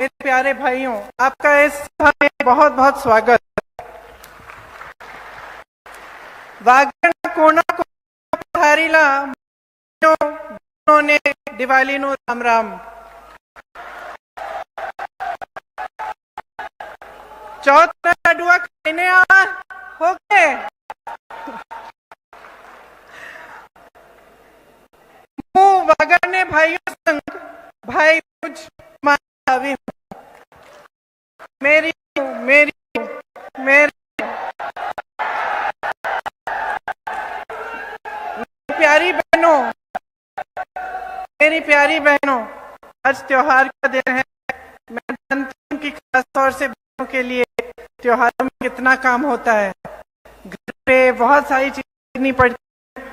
मेरे प्यारे भाइयों, आपका इस सभा में बहुत बहुत स्वागत। वागण कोना को पधारीला ने दिवाली नो राम राम। चौथ ना लडुआ खाने आ हो गए। હું વાગડને ભાઈઓ સંગ ભાઈ कुछ मावी मेरी मेरी मेरी प्यारी बहनों, मेरी प्यारी बहनों, आज त्योहार का दिन है। मैं जानती हूँ कि खास तौर से बहनों के लिए त्योहारों में कितना काम होता है, घर पे बहुत सारी चीजें करनी पड़ती है।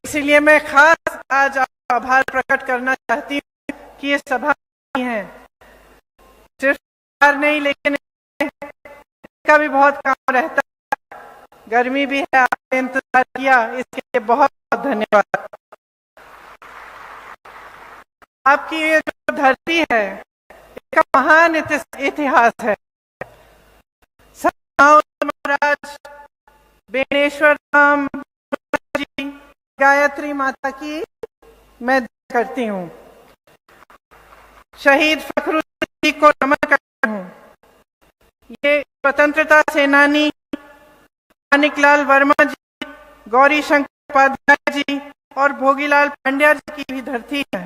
इसीलिए मैं खास आज आपका आभार प्रकट करना चाहती हूँ कि ये सभा है। सिर्फ त्योहार नहीं, लेकिन का भी बहुत काम रहता है। गर्मी भी है, आपने इंतजार किया, इसके लिए बहुत बहुत धन्यवाद। आपकी ये जो धरती है, इसका महान इतिहास है। महाराज बेणेश्वर धाम जी, गायत्री माता की मैं करती हूँ। शहीद फखरुद्दीन जी को नमन करती हूँ। ये स्वतंत्रता सेनानी मानिकलाल वर्मा जी, गौरी शंकर उपाध्याय जी और भोगीलाल पांड्या जी की भी धरती है।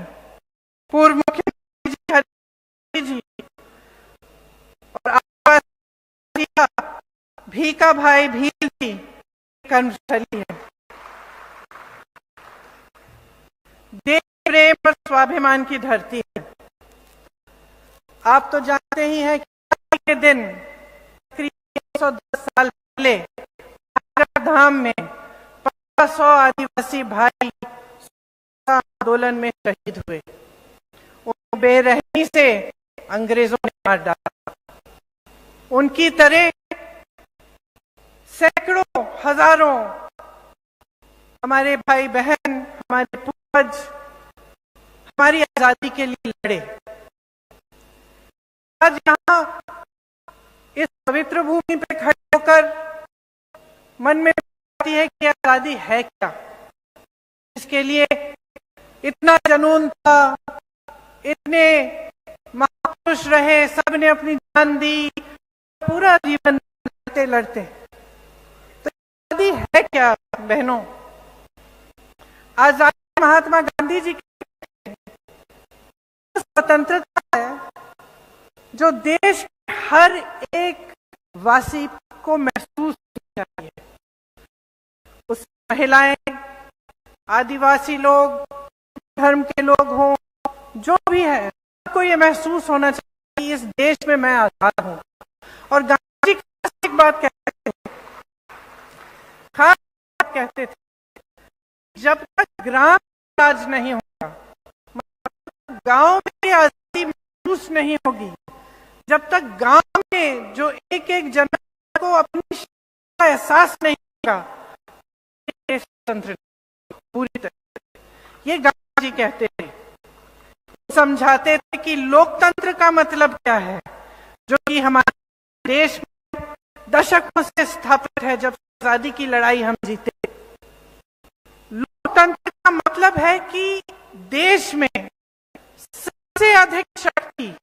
पूर्व मुख्यमंत्री जी हरि जी और भीका भाई भील जी कर्मस्थली है। देश प्रेम और स्वाभिमान की धरती है। आप तो जानते ही हैं कि आज के दिन 110 साल पहले धाम में 1500 आदिवासी भाई आंदोलन में शहीद हुए। उनको बेरहमी से अंग्रेजों ने मार डाला। उनकी तरह सैकड़ों हजारों हमारे भाई बहन, हमारे पूर्वज हमारी आजादी के लिए लड़े। आज यहाँ इस पवित्र भूमि पर खड़े होकर मन में आती है कि आजादी है क्या। इसके लिए इतना जुनून था, इतने महापुरुष रहे, सबने अपनी जान दी, पूरा जीवन लड़ते लड़ते। तो आजादी है क्या बहनों? आजादी महात्मा गांधी जी की स्वतंत्रता है जो देश के हर एक वासी को महसूस होनी चाहिए। उस महिलाएं, आदिवासी लोग, धर्म के लोग हों, जो भी है, सबको ये महसूस होना चाहिए कि इस देश में मैं आजाद हूं। और गांधी जी एक बात कहते थे, खास बात कहते थे, जब तक ग्राम राज नहीं होगा, गांव में आजादी महसूस नहीं होगी, जब तक गांव में जो एक एक जन को अपनी का एहसास नहीं होगा, स्वतंत्र पूरी तरह। ये गांधी जी कहते थे, समझाते थे कि लोकतंत्र का मतलब क्या है, जो कि हमारे देश में दशकों से स्थापित है। जब आजादी की लड़ाई हम जीते, लोकतंत्र का मतलब है कि देश में सबसे अधिक शक्ति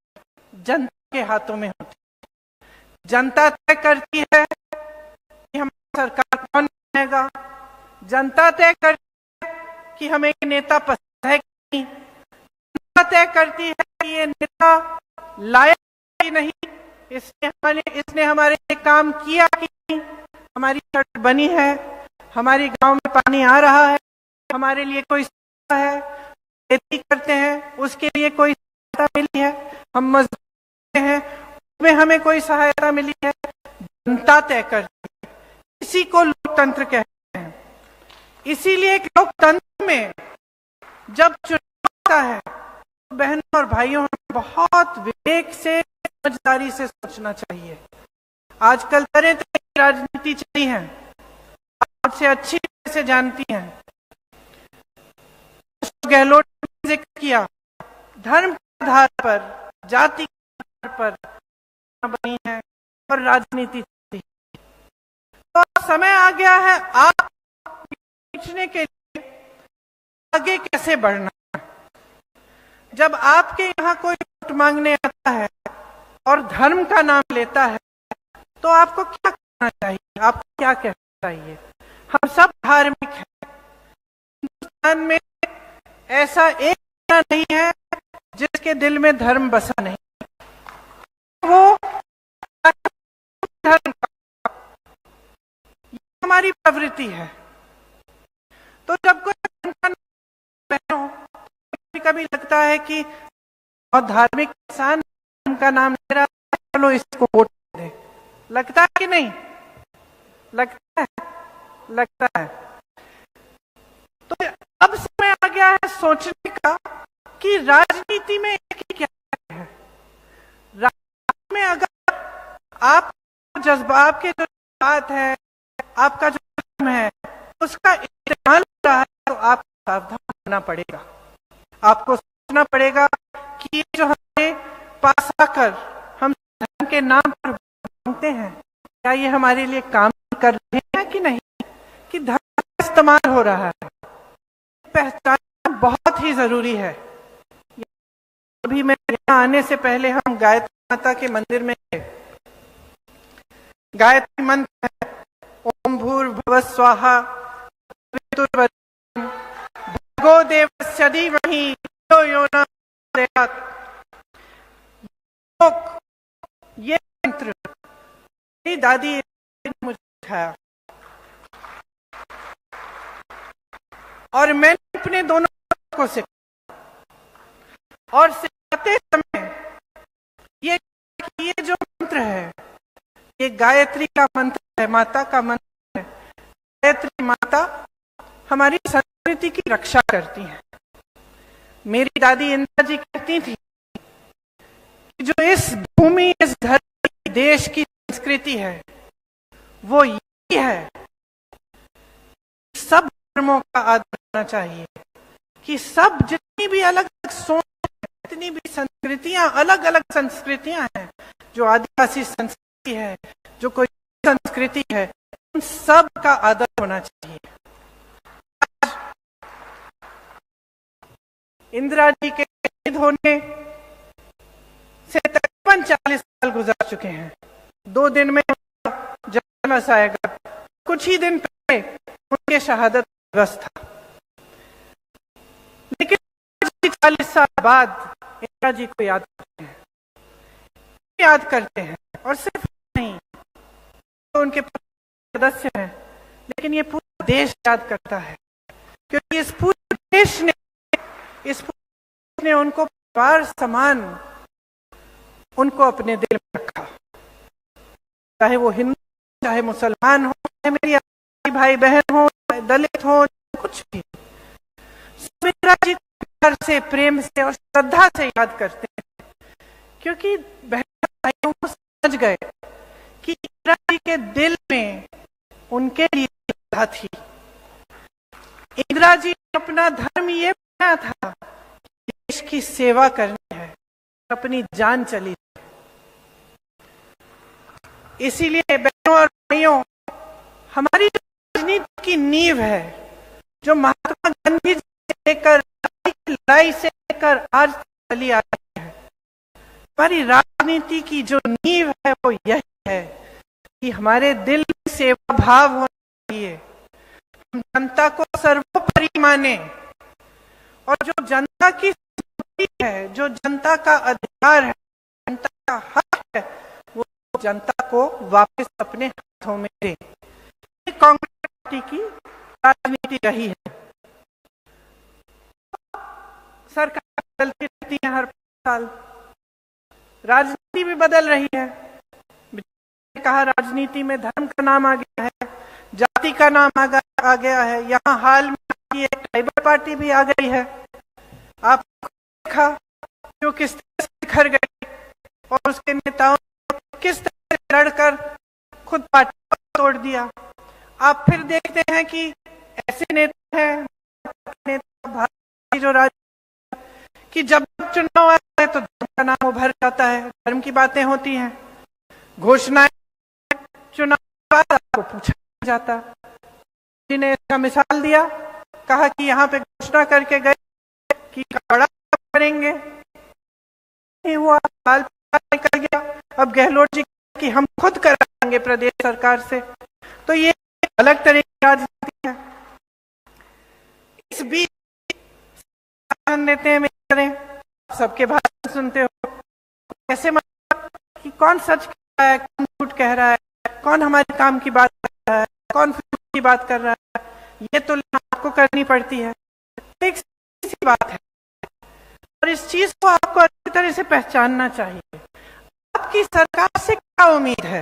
जनता के हाथों में होती है। जनता तय करती है कि हमारी सरकार कौन बनेगा, जनता तय करती है कि हमें नेता पसंद है कि नहीं, जनता तय करती है कि ये नेता लायक है कि नहीं, इसने हमारे लिए काम किया कि नहीं, हमारी सड़क बनी है, हमारी गांव में पानी आ रहा है, हमारे लिए कोई है, खेती करते हैं उसके लिए कोई सहायता मिली है, हम मजदूर हैं उसमें हमें कोई सहायता मिली है। जनता तय करती है, इसी को लोकतंत्र कहते हैं। इसीलिए एक लोकतंत्र में जब चुनाव होता है, तो बहनों और भाइयों बहुत विवेक से, समझदारी से सोचना चाहिए। आजकल तरह तरह की राजनीति चली है, आपसे अच्छी तरह से जानती हैं। गहलोत ने जिक्र किया, धर्म के आधार पर, जाति के पर बनी है और राजनीति चलती है। तो अब समय आ गया है आप पूछने के लिए आगे कैसे बढ़ना। जब आपके यहाँ कोई वोट मांगने आता है और धर्म का नाम लेता है तो आपको क्या करना चाहिए, आपको क्या कहना चाहिए? हम सब धार्मिक हैं। हिंदुस्तान में ऐसा एक नहीं है जिसके दिल में धर्म बसा नहीं, वो धर्म का, ये हमारी प्रवृत्ति है। तो जब कोई कभी कभी लगता है कि बहुत धार्मिक इंसान धर्म का नाम ले रहा है, चलो इसको वोट दे, लगता है कि नहीं? लगता है, लगता है। तो अब समय आ गया है सोचने का कि राजनीति में एक ही क्या है। राजनीति में अगर आप जज्बा, आपके जो बात है, आपका जो धर्म है, उसका इस्तेमाल हो रहा है तो आपको सावधान होना पड़ेगा। आपको सोचना पड़ेगा कि ये जो हमारे पास आकर हम धर्म के नाम पर मांगते हैं, क्या ये हमारे लिए काम कर रहे हैं कि नहीं, कि धर्म का इस्तेमाल हो रहा है। पहचानना बहुत ही जरूरी है। अभी मैं यहाँ आने से पहले हम गायत्री माता के मंदिर में गए। गायत्री मंत्र है, ओम भूर्भुवः स्वाहा भर्गो देवस्य धीमहि धियो यो न प्रचोदयात्। ये मंत्र मेरी दादी ने मुझे सिखाया और मैंने अपने दोनों को सिखाया। और सिखाते समय ये जो मंत्र है, ये गायत्री का मंत्र है, माता का मंत्र है। गायत्री माता हमारी संस्कृति की रक्षा करती हैं। मेरी दादी इंदिरा जी कहती थी कि जो इस भूमि, इस धरती, देश की संस्कृति है वो यही है, सब धर्मों का आदर करना चाहिए, कि सब जितनी भी अलग अलग सोच, जितनी भी संस्कृतियां, अलग अलग संस्कृतियां हैं, जो आदिवासी संस्कृति है, जो कोई संस्कृति है, उन सब का आदर होना चाहिए। इंदिरा जी के शहीद होने से तकरीबन 40 साल गुजर चुके हैं। 2 दिन में जन्मदिवस आएगा। कुछ ही दिन पहले उनके शहादत दिवस था। लेकिन 40 साल बाद इंदिरा जी को याद करते हैं और सिर्फ नहीं, तो उनके सदस्य हैं, लेकिन ये पूरा देश याद करता है, क्योंकि इस पूरे देश ने उनको परिवार समान उनको अपने दिल में रखा। चाहे वो हिंदू, चाहे मुसलमान हो, चाहे मेरी भाई बहन हो, दलित हो, कुछ भी, इंदिरा जी प्यार से, प्रेम से और श्रद्धा से याद करते हैं, क्योंकि बहन भाइयों को समझ गए कि इंदिरा जी के दिल में उनके लिए श्रद्धा थी। इंदिरा जी ने अपना धर्म ये बनाया था, देश की सेवा करनी है, अपनी जान चली। इसीलिए बहनों और भाइयों, हमारी राजनीति की नींव है, जो महात्मा गांधी जी से लेकर लड़ाई से लेकर आज चली आ रही है, हमारी राजनीति की जो नींव है वो यही है कि हमारे दिल में सेवा भाव होना चाहिए। हम जनता को सर्वोपरि माने, और जो जनता की है, जो जनता का अधिकार है, जनता का हक है, वो जनता को वापस अपने हाथों में दे। कांग्रेस पार्टी की राजनीति रही है। सरकार बदलती रहती है हर साल, राजनीति भी बदल रही है। कहा राजनीति में धर्म का नाम आ गया है, जाति का नाम आ गया है। यहाँ हाल में एक ट्राइबल पार्टी भी आ गई है। आप देखा जो किस तरह से बिखर गई और उसके नेताओं ने किस तरह से लड़कर खुद पार्टी को तोड़ दिया। आप फिर देखते हैं कि ऐसे नेता हैं, जो कि जब चुनाव आता है तो धर्म का नाम उभर जाता है, धर्म की बातें होती हैं, घोषणाएं, चुनाव के बाद आपको पूछा जाता। जी ने इसका मिसाल दिया, कहा कि यहाँ पे घोषणा करके गए कि बड़ा करेंगे, नहीं हुआ, साल निकल गया। अब गहलोत जी कि हम खुद कराएंगे प्रदेश सरकार से, तो ये अलग तरह की राजनीति है। इस बीच नेता में सबके भाषण सुनते हो, कैसे मतलब कि कौन सच कह रहा है, कौन झूठ कह रहा है, कौन हमारे काम की बात कर रहा है, कौन फिल्म की बात कर रहा है, ये तो आपको करनी पड़ती है। एक सी बात है और इस चीज को आपको अच्छी तरह से पहचानना चाहिए। आपकी सरकार से क्या उम्मीद है?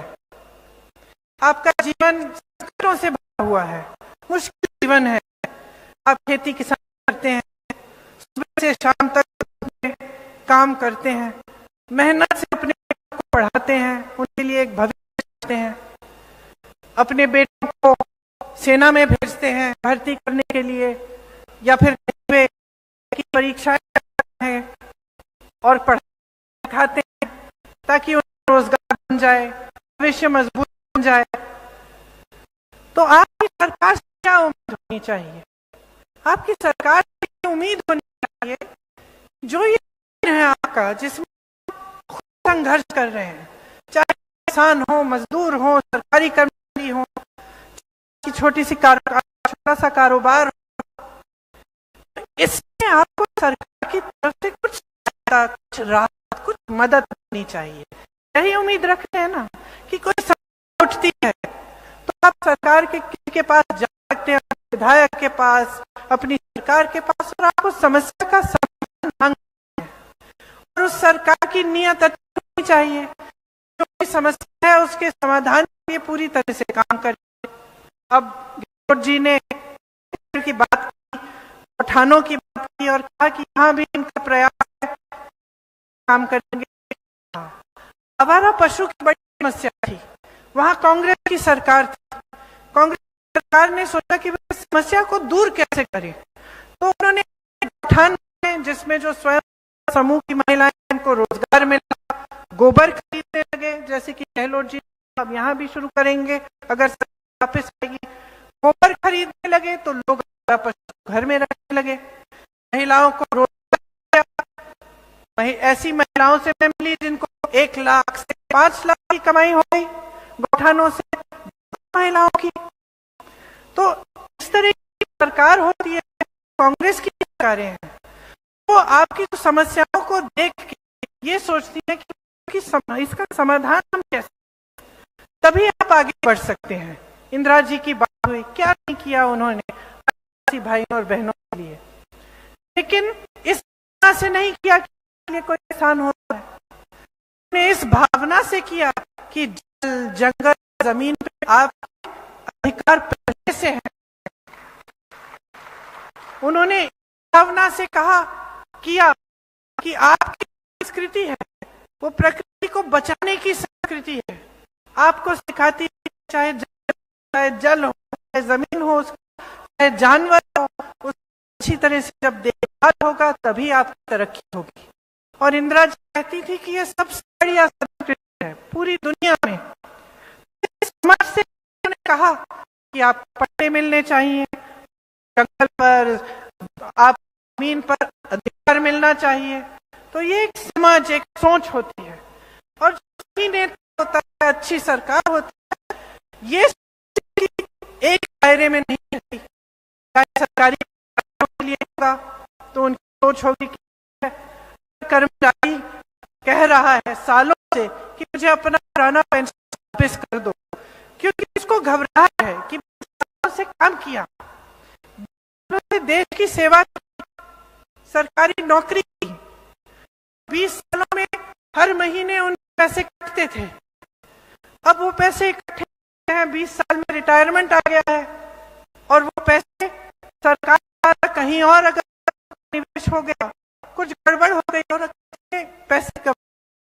आपका जीवन संकटों से भरा हुआ है, मुश्किल जीवन है। आप खेती किसान करते हैं, सुबह से शाम तक काम करते हैं, मेहनत से अपने को पढ़ाते हैं, उनके लिए एक भविष्य चाहते हैं, अपने बेटों को सेना में भेजते हैं भर्ती करने के लिए, या फिर की परीक्षाएं हैं और पढ़ाते हैं ताकि उनका रोजगार बन जाए, भविष्य मजबूत बन जाए। तो आपकी सरकार से क्या उम्मीद होनी चाहिए? आपकी सरकार से उम्मीद होनी चाहिए जो ये है आपका, जिसमें संघर्ष कर रहे हैं, चाहे किसान हो, मजदूर हो, सरकारी कर्मचारी हो, छोटी सी छोटा सा कारोबार हो, इसमें आपको सरकार की तरफ से कुछ राहत, कुछ मदद मिलनी चाहिए। यही उम्मीद रखते हैं ना कि कोई समस्या उठती है तो आप सरकार के पास जा सकते हैं, विधायक के पास, अपनी सरकार के पास, और आपको समस्या का समाधान मांगना है। और उस सरकार की नीयत अच्छी होनी चाहिए, जो कोई समस्या है उसके समाधान के लिए पूरी तरह से काम करे। अब गहलोत जी ने की बात की, पठानों की बात की और कहा कि यहाँ भी इनका प्रयास है, काम करेंगे। आवारा पशु की बड़ी समस्या थी, वहां कांग्रेस की सरकार थी। कांग्रेस सरकार ने सोचा कि वह समस्या को दूर कैसे करें, तो उन्होंने पठान जिसमें जो स्वयं समूह की महिलाएं, उनको रोजगार मिला, गोबर खरीदने लगे, जैसे कि गहलोत जी अब यहाँ भी शुरू करेंगे अगर सरकार वापस आएगी। गोबर खरीदने लगे तो लोग घर में रहने लगे, महिलाओं को रोजगार, ऐसी महिलाओं से मैं मिली जिनको 1 लाख से 5 लाख की कमाई हो गई गौठानों से, महिलाओं की। तो इस तरह की सरकार होती है, कांग्रेस की सरकारें हैं, वो आपकी तो समस्याओं को देख के ये सोचती है कि इसका समाधान हम कैसे, तभी आप आगे बढ़ सकते हैं। इंदिरा जी की बात हुई, क्या नहीं किया उन्होंने भाइयों और बहनों के लिए, लेकिन इस तरह से नहीं किया कि लिए कोई किसान होता है। उन्होंने इस भावना से किया कि जल, जंगल, जमीन पे आप अधिकार पहले से है। उन्होंने भावना से कहा किया कि आपकी संस्कृति है वो प्रकृति को बचाने की संस्कृति है, आपको सिखाती है चाहे जल हो, चाहे जमीन हो, चाहे जानवर हो, उस अच्छी तरह से जब देखभाल होगा तभी आपकी तरक्की होगी। और इंदिरा जी कहती थी कि ये सबसे बढ़िया संस्कृति है पूरी दुनिया में। समाज से उन्होंने कहा कि आप पट्टे मिलने चाहिए, जंगल पर, आप जमीन पर अधिकार मिलना चाहिए। तो ये एक समाज, एक सोच होती है, और नेता होता है, अच्छी सरकार होती है, ये एक दायरे में नहीं रहती। सरकारी के लिए होगा तो उनकी सोच होगी कि कर्मचारी कह रहा है सालों से कि मुझे अपना पुराना पेंशन वापस कर दो, क्योंकि उसको घबराहट है कि सालों से काम किया, देश की सेवा, सरकारी नौकरी की, 20 सालों में हर महीने उन पैसे कटते थे। अब वो पैसे इकट्ठे हैं, 20 साल में रिटायरमेंट आ गया है, और वो पैसे सरकार द्वारा कहीं और अगर निवेश हो गया, कुछ गड़बड़ हो गई और पैसे हो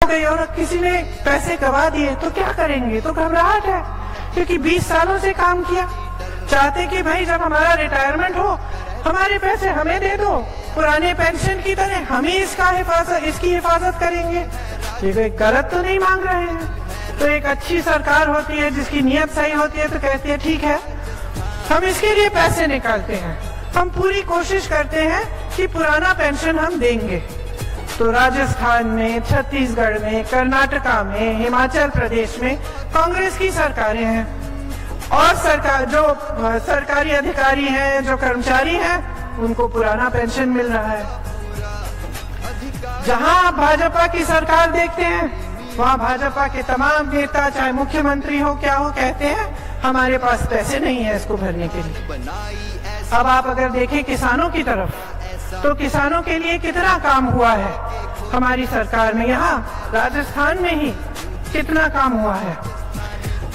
गई और किसी ने पैसे गवा दिए तो क्या करेंगे? तो घबराहट है, क्योंकि 20 सालों से काम किया। चाहते कि भाई जब हमारा रिटायरमेंट हो हमारे पैसे हमें दे दो, पुराने पेंशन की तरह हम ही इसकी हिफाजत करेंगे? ये कोई गलत तो नहीं मांग रहे हैं। तो एक अच्छी सरकार होती है जिसकी नीयत सही होती है तो कहती है ठीक है, हम इसके लिए पैसे निकालते हैं, हम पूरी कोशिश करते हैं कि पुराना पेंशन हम देंगे। तो राजस्थान में, छत्तीसगढ़ में, कर्नाटका में, हिमाचल प्रदेश में कांग्रेस की सरकारें हैं और सरकारी अधिकारी हैं, जो कर्मचारी हैं, उनको पुराना पेंशन मिल रहा है। जहां आप भाजपा की सरकार देखते हैं वहां भाजपा के तमाम नेता, चाहे मुख्यमंत्री हो क्या हो, कहते हैं हमारे पास पैसे नहीं है इसको भरने के लिए। अब आप अगर देखें किसानों की तरफ, तो किसानों के लिए कितना काम हुआ है हमारी सरकार में। यहाँ राजस्थान में ही कितना काम हुआ है।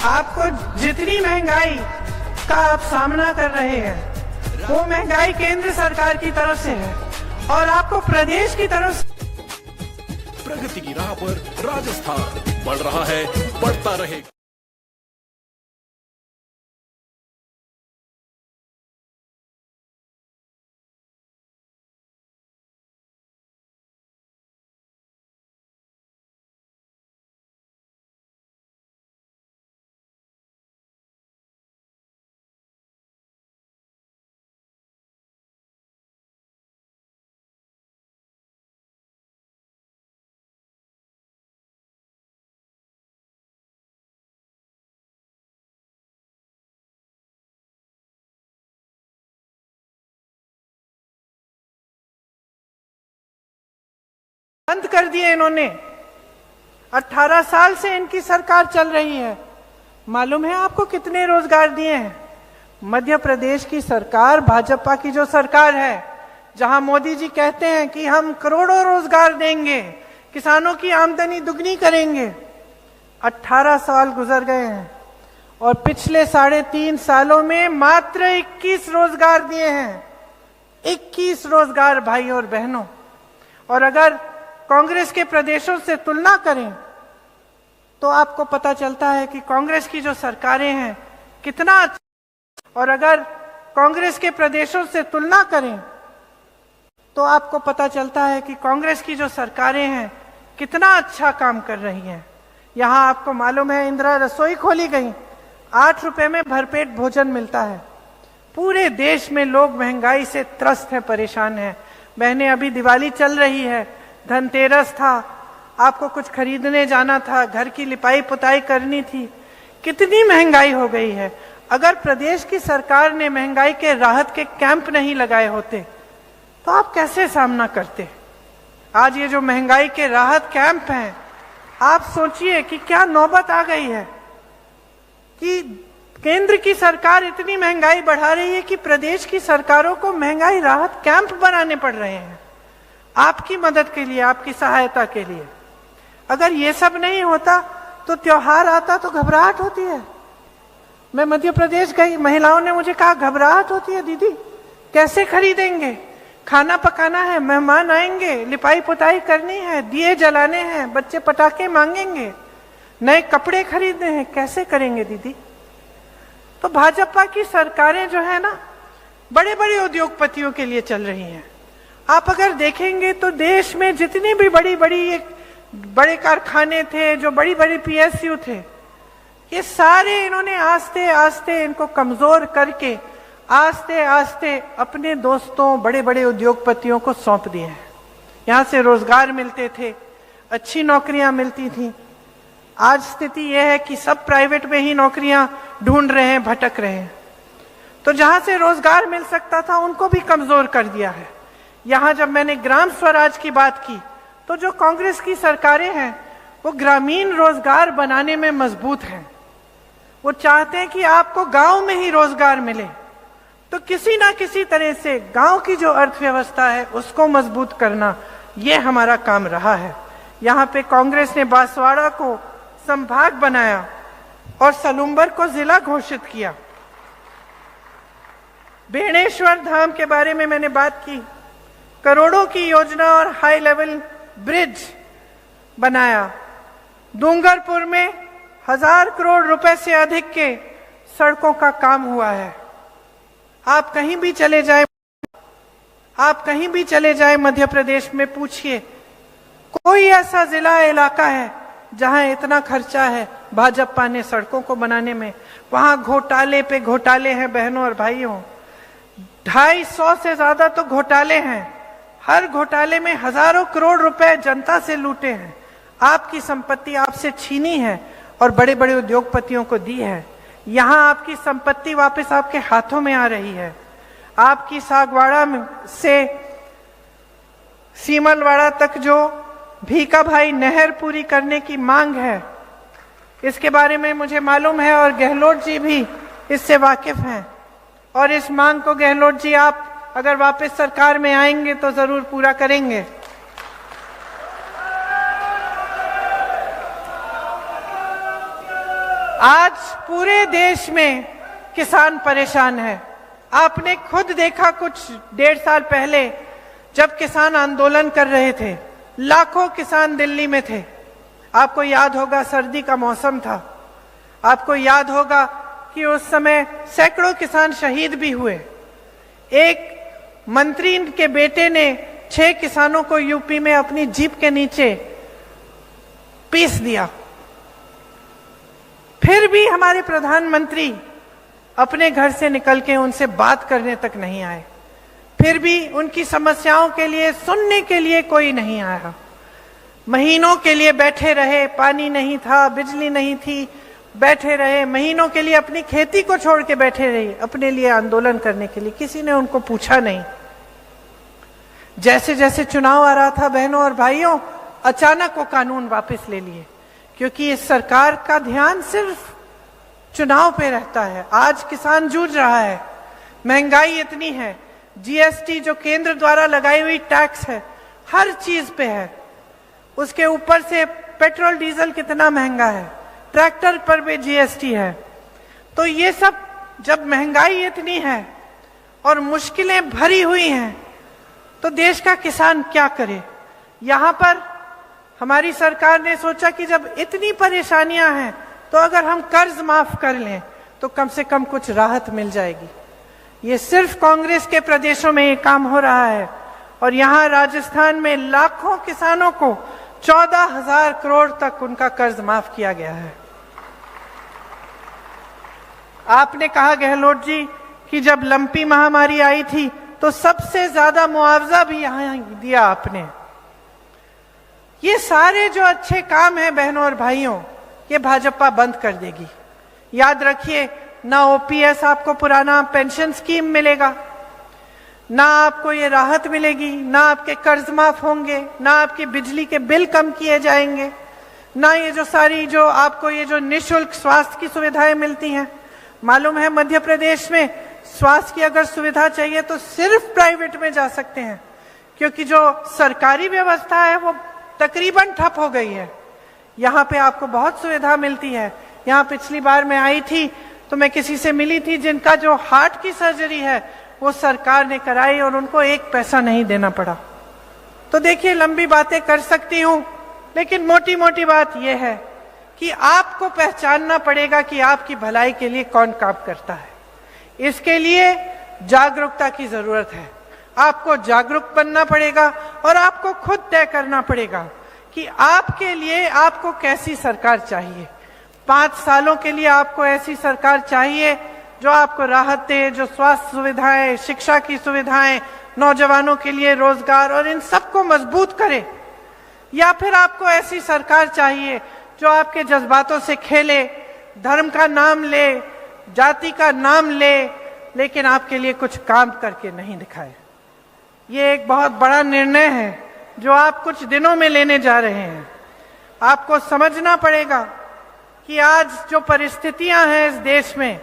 आपको जितनी महंगाई का आप सामना कर रहे हैं वो महंगाई केंद्र सरकार की तरफ से है और आपको प्रदेश की तरफ से। प्रगति की राह पर राजस्थान बढ़ रहा है, बढ़ता रहेगा। बंद कर दिए इन्होंने। 18 साल से इनकी सरकार चल रही है। मालूम है आपको कितने रोजगार दिए हैं? मध्य प्रदेश की सरकार, भाजपा की जो सरकार है, जहां मोदी जी कहते हैं कि हम करोड़ों रोजगार देंगे, किसानों की आमदनी दुगनी करेंगे। 18 साल गुजर गए हैं और पिछले 3.5 सालों में मात्र 21 रोजगार दिए हैं। 21 रोजगार भाई और बहनों। और अगर कांग्रेस के प्रदेशों से तुलना करें तो आपको पता चलता है कि कांग्रेस की जो सरकारें हैं कितना अच्छा। और अगर कांग्रेस के प्रदेशों से तुलना करें तो आपको पता चलता है कि कांग्रेस की जो सरकारें हैं कितना अच्छा काम कर रही हैं। यहाँ आपको मालूम है इंदिरा रसोई खोली गई, 8 रुपए में भरपेट भोजन मिलता है। पूरे देश में लोग महंगाई से त्रस्त हैं, परेशान हैं। बहनें, अभी दिवाली चल रही है, धनतेरस था, आपको कुछ खरीदने जाना था, घर की लिपाई पुताई करनी थी, कितनी महंगाई हो गई है। अगर प्रदेश की सरकार ने महंगाई के राहत के कैंप नहीं लगाए होते तो आप कैसे सामना करते? आज ये जो महंगाई के राहत कैंप हैं, आप सोचिए कि क्या नौबत आ गई है कि केंद्र की सरकार इतनी महंगाई बढ़ा रही है कि प्रदेश की सरकारों को महंगाई राहत कैंप बनाने पड़ रहे हैं आपकी मदद के लिए, आपकी सहायता के लिए। अगर ये सब नहीं होता तो त्योहार आता तो घबराहट होती है। मैं मध्य प्रदेश गई, महिलाओं ने मुझे कहा घबराहट होती है दीदी, कैसे खरीदेंगे, खाना पकाना है, मेहमान आएंगे, लिपाई पुताई करनी है, दिए जलाने हैं, बच्चे पटाखे मांगेंगे, नए कपड़े खरीदने हैं, कैसे करेंगे दीदी? तो भाजपा की सरकारें जो है ना, बड़े बड़े उद्योगपतियों के लिए चल रही हैं। आप अगर देखेंगे तो देश में जितनी भी बड़े कारखाने थे, जो बड़ी बड़ी पीएसयू थे, ये सारे इन्होंने आस्ते आस्ते इनको कमजोर करके आस्ते आस्ते अपने दोस्तों, बड़े बड़े उद्योगपतियों को सौंप दिए हैं। यहाँ से रोजगार मिलते थे, अच्छी नौकरियां मिलती थी। आज स्थिति यह है कि सब प्राइवेट में ही नौकरियां ढूंढ रहे हैं, भटक रहे हैं। तो जहां से रोजगार मिल सकता था उनको भी कमजोर कर दिया है। यहाँ जब मैंने ग्राम स्वराज की बात की तो जो कांग्रेस की सरकारें हैं वो ग्रामीण रोजगार बनाने में मजबूत हैं। वो चाहते हैं कि आपको गांव में ही रोजगार मिले। तो किसी ना किसी तरह से गांव की जो अर्थव्यवस्था है उसको मजबूत करना, ये हमारा काम रहा है। यहाँ पे कांग्रेस ने बांसवाड़ा को संभाग बनाया और सलूम्बर को जिला घोषित किया। बेणेश्वर धाम के बारे में मैंने बात की, करोड़ों की योजना और हाई लेवल ब्रिज बनाया। डूंगरपुर में 1000 करोड़ रुपए से अधिक के सड़कों का काम हुआ है। आप कहीं भी चले जाएं, आप कहीं भी चले जाएं मध्य प्रदेश में, पूछिए कोई ऐसा जिला इलाका है जहां इतना खर्चा है भाजपा ने सड़कों को बनाने में। वहां घोटाले पे घोटाले हैं बहनों और भाइयों, 250 से ज्यादा तो घोटाले हैं। हर घोटाले में हजारों करोड़ रुपए जनता से लूटे हैं। आपकी संपत्ति आपसे छीनी है और बड़े बड़े उद्योगपतियों को दी है। यहां आपकी संपत्ति वापस आपके हाथों में आ रही है। आपकी सागवाड़ा से सीमलवाड़ा तक जो भीका भाई नहर पूरी करने की मांग है, इसके बारे में मुझे मालूम है और गहलोत जी भी इससे वाकिफ हैं। और इस मांग को गहलोत जी आप अगर वापस सरकार में आएंगे तो जरूर पूरा करेंगे। आज पूरे देश में किसान परेशान है। आपने खुद देखा कुछ 1.5 साल पहले जब किसान आंदोलन कर रहे थे, लाखों किसान दिल्ली में थे। आपको याद होगा सर्दी का मौसम था। आपको याद होगा कि उस समय सैकड़ों किसान शहीद भी हुए। एक मंत्री के बेटे ने 6 किसानों को यूपी में अपनी जीप के नीचे पीस दिया। फिर भी हमारे प्रधानमंत्री अपने घर से निकल के उनसे बात करने तक नहीं आए। फिर भी उनकी समस्याओं के लिए सुनने के लिए कोई नहीं आया। महीनों के लिए बैठे रहे, पानी नहीं था, बिजली नहीं थी, बैठे रहे महीनों के लिए, अपनी खेती को छोड़ के बैठे रहे अपने लिए आंदोलन करने के लिए। किसी ने उनको पूछा नहीं। जैसे जैसे चुनाव आ रहा था बहनों और भाइयों, अचानक वो कानून वापस ले लिए, क्योंकि इस सरकार का ध्यान सिर्फ चुनाव पे रहता है। आज किसान जूझ रहा है, महंगाई इतनी है, जीएसटी जो केंद्र द्वारा लगाई हुई टैक्स है हर चीज पे है, उसके ऊपर से पेट्रोल डीजल कितना महंगा है, ट्रैक्टर पर भी जीएसटी है। तो ये सब जब महंगाई इतनी है और मुश्किलें भरी हुई हैं तो देश का किसान क्या करे। यहाँ पर हमारी सरकार ने सोचा कि जब इतनी परेशानियां हैं तो अगर हम कर्ज माफ कर लें तो कम से कम कुछ राहत मिल जाएगी। ये सिर्फ कांग्रेस के प्रदेशों में ये काम हो रहा है और यहाँ राजस्थान में लाखों किसानों को 14,000 करोड़ तक उनका कर्ज माफ किया गया है। आपने कहा गहलोत जी कि जब लंपी महामारी आई थी तो सबसे ज्यादा मुआवजा भी यहाँ दिया आपने। ये सारे जो अच्छे काम हैं बहनों और भाइयों, ये भाजपा बंद कर देगी। याद रखिए, ना ओपीएस आपको पुराना पेंशन स्कीम मिलेगा, ना आपको ये राहत मिलेगी, ना आपके कर्ज माफ होंगे, ना आपकी बिजली के बिल कम किए जाएंगे, ना ये जो सारी जो आपको ये जो निःशुल्क स्वास्थ्य की सुविधाएं मिलती हैं। मालूम है मध्य प्रदेश में स्वास्थ्य की अगर सुविधा चाहिए तो सिर्फ प्राइवेट में जा सकते हैं, क्योंकि जो सरकारी व्यवस्था है वो तकरीबन ठप हो गई है। यहाँ पे आपको बहुत सुविधा मिलती है। यहाँ पिछली बार मैं आई थी तो मैं किसी से मिली थी जिनका जो हार्ट की सर्जरी है वो सरकार ने कराई और उनको 1 पैसा नहीं देना पड़ा। तो देखिए, लंबी बातें कर सकती हूँ, लेकिन मोटी मोटी बात यह है कि आपको पहचानना पड़ेगा कि आपकी भलाई के लिए कौन काम करता है। इसके लिए जागरूकता की जरूरत है। आपको जागरूक बनना पड़ेगा और आपको खुद तय करना पड़ेगा कि आपके लिए आपको कैसी सरकार चाहिए। 5 सालों के लिए आपको ऐसी सरकार चाहिए जो आपको राहत दे, जो स्वास्थ्य सुविधाएं, शिक्षा की सुविधाएं, नौजवानों के लिए रोजगार और इन सबको मजबूत करे। या फिर आपको ऐसी सरकार चाहिए जो आपके जज्बातों से खेले, धर्म का नाम ले, जाति का नाम ले, लेकिन आपके लिए कुछ काम करके नहीं दिखाए। ये एक बहुत बड़ा निर्णय है जो आप कुछ दिनों में लेने जा रहे हैं। आपको समझना पड़ेगा कि आज जो परिस्थितियां हैं इस देश में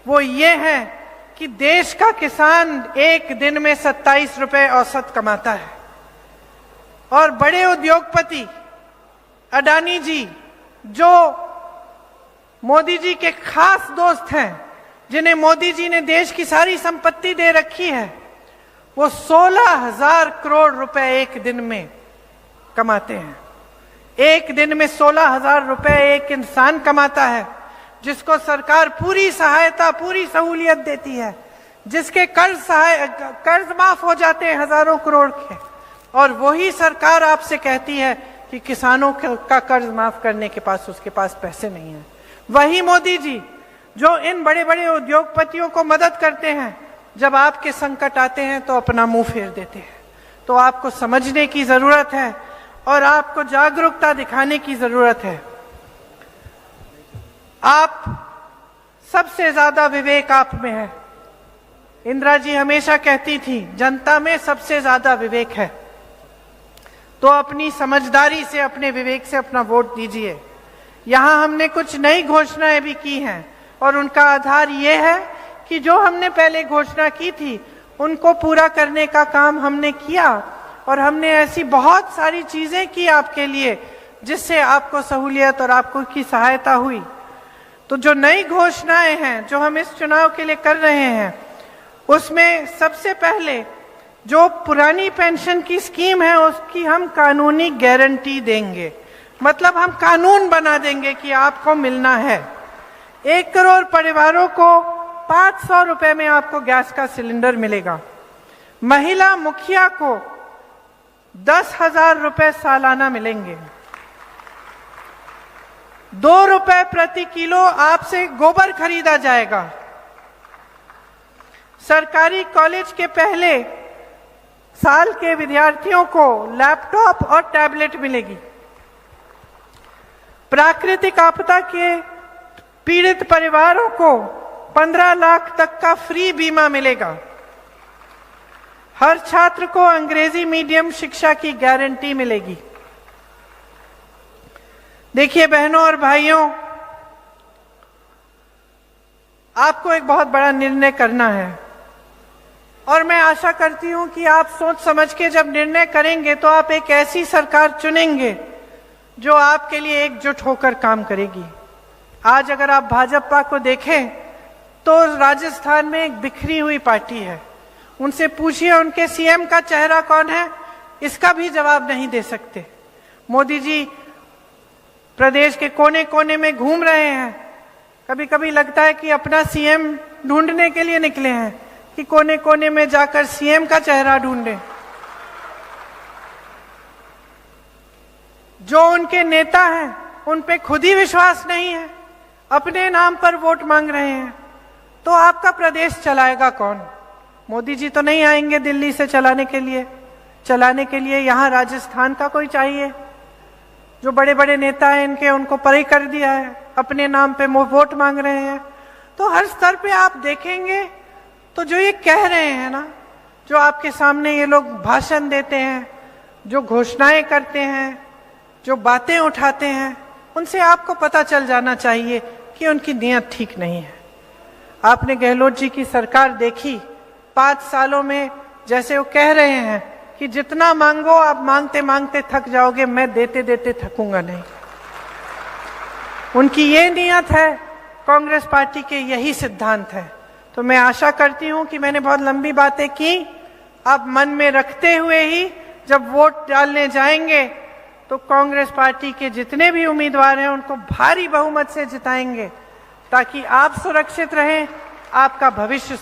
वो ये है कि देश का किसान एक दिन में 27 रुपए औसत कमाता है और बड़े उद्योगपति अडानी जी, जो मोदी जी के खास दोस्त हैं, जिन्हें मोदी जी ने देश की सारी संपत्ति दे रखी है, वो 16,000 करोड़ रुपए एक दिन में कमाते हैं। एक दिन में 16,000 रुपए एक इंसान कमाता है, जिसको सरकार पूरी सहायता, पूरी सहूलियत देती है। जिसके कर्ज माफ हो जाते हैं हजारों करोड़ के, और वही सरकार आपसे कहती है कि किसानों का कर्ज माफ करने के पास उसके पास पैसे नहीं है। वही मोदी जी जो इन बड़े बड़े उद्योगपतियों को मदद करते हैं, जब आपके संकट आते हैं तो अपना मुंह फेर देते हैं। तो आपको समझने की जरूरत है और आपको जागरूकता दिखाने की जरूरत है। आप सबसे ज्यादा विवेक आप में है। इंदिरा जी हमेशा कहती थी जनता में सबसे ज्यादा विवेक है, तो अपनी समझदारी से, अपने विवेक से अपना वोट दीजिए। यहां हमने कुछ नई घोषणाएं भी की हैं और उनका आधार ये है कि जो हमने पहले घोषणा की थी उनको पूरा करने का काम हमने किया, और हमने ऐसी बहुत सारी चीजें की आपके लिए जिससे आपको सहूलियत और आपको की सहायता हुई। तो जो नई घोषणाएं हैं जो हम इस चुनाव के लिए कर रहे हैं, उसमें सबसे पहले जो पुरानी पेंशन की स्कीम है उसकी हम कानूनी गारंटी देंगे। मतलब हम कानून बना देंगे कि आपको मिलना है। 1 करोड़ परिवारों को 500 रुपए में आपको गैस का सिलेंडर मिलेगा। महिला मुखिया को 10,000 रुपए सालाना मिलेंगे। 2 रुपए प्रति किलो आपसे गोबर खरीदा जाएगा। सरकारी कॉलेज के पहले साल के विद्यार्थियों को लैपटॉप और टैबलेट मिलेगी। प्राकृतिक आपदा के पीड़ित परिवारों को 15 लाख तक का फ्री बीमा मिलेगा। हर छात्र को अंग्रेजी मीडियम शिक्षा की गारंटी मिलेगी। देखिए बहनों और भाइयों, आपको एक बहुत बड़ा निर्णय करना है और मैं आशा करती हूं कि आप सोच समझ के जब निर्णय करेंगे तो आप एक ऐसी सरकार चुनेंगे जो आपके लिए एकजुट होकर काम करेगी। आज अगर आप भाजपा को देखें तो राजस्थान में एक बिखरी हुई पार्टी है। उनसे पूछिए उनके सीएम का चेहरा कौन है, इसका भी जवाब नहीं दे सकते। मोदी जी प्रदेश के कोने कोने में घूम रहे हैं। कभी कभी लगता है कि अपना सीएम ढूंढने के लिए निकले हैं कि कोने कोने में जाकर सीएम का चेहरा ढूंढें। जो उनके नेता हैं उन पे खुद ही विश्वास नहीं है, अपने नाम पर वोट मांग रहे हैं, तो आपका प्रदेश चलाएगा कौन? मोदी जी तो नहीं आएंगे दिल्ली से चलाने के लिए यहाँ राजस्थान का कोई चाहिए। जो बड़े बड़े नेता हैं इनके, उनको परे कर दिया है, अपने नाम पे वोट मांग रहे हैं। तो हर स्तर पे आप देखेंगे तो जो ये कह रहे हैं ना, जो आपके सामने ये लोग भाषण देते हैं, जो घोषणाएं करते हैं, जो बातें उठाते हैं, उनसे आपको पता चल जाना चाहिए कि उनकी नीयत ठीक नहीं है। आपने गहलोत जी की सरकार देखी, 5 सालों में जैसे वो कह रहे हैं कि जितना मांगो आप मांगते मांगते थक जाओगे, मैं देते देते थकूंगा नहीं। उनकी ये नीयत है, कांग्रेस पार्टी के यही सिद्धांत है। तो मैं आशा करती हूं कि मैंने बहुत लंबी बातें की, आप मन में रखते हुए ही जब वोट डालने जाएंगे तो कांग्रेस पार्टी के जितने भी उम्मीदवार हैं उनको भारी बहुमत से जिताएंगे, ताकि आप सुरक्षित रहें, आपका भविष्य